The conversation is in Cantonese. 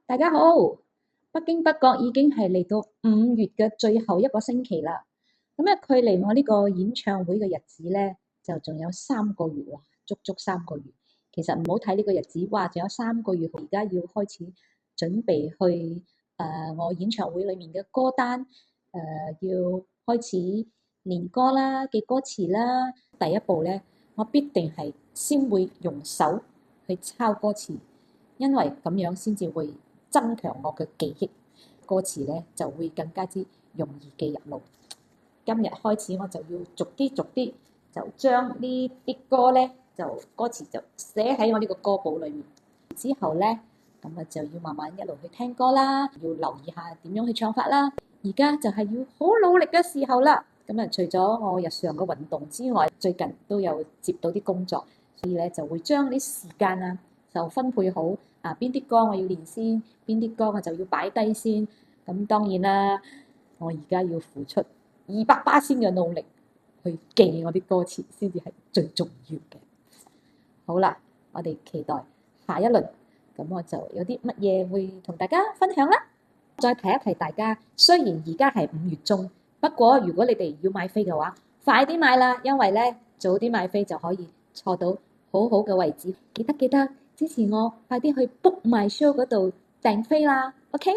大家好，不經不覺已經係嚟到5月嘅最後一個星期啦。咁咧，距離我呢個演唱會嘅日子咧，就仲有3個月喎，足足3個月。其實唔好睇呢個日子，哇！仲有3個月，而家要開始準備去我演唱會裡面嘅歌單，要開始練歌啦、記歌詞啦。第一步咧，我必定係先會用手去抄歌詞，因為咁樣先至會增強我嘅記憶，歌詞咧就會更加之容易記入腦。今日開始我就要逐啲就將呢啲歌咧就歌詞就寫喺我呢個歌簿裏面。之後咧咁就要慢慢一路去聽歌啦，要留意下點樣去唱法啦。而家就係要好努力嘅時候啦。咁除咗我日常嘅運動之外，最近都有接到啲工作，所以咧就會將啲時間啊就分配好。邊啲歌我要練先，邊啲歌我就要擺低先。咁當然啦，我而家要付出200%嘅努力去記我啲歌詞，先至係最重要嘅。好啦，我哋期待下一輪，咁我就有啲乜嘢會同大家分享啦。再提一提大家，雖然而家係5月中，不過如果你哋要買飛嘅話，快啲買啦，因為咧早啲買飛就可以坐到好好嘅位置。記得支持我，快啲去 book my show 嗰度訂飛啦，OK？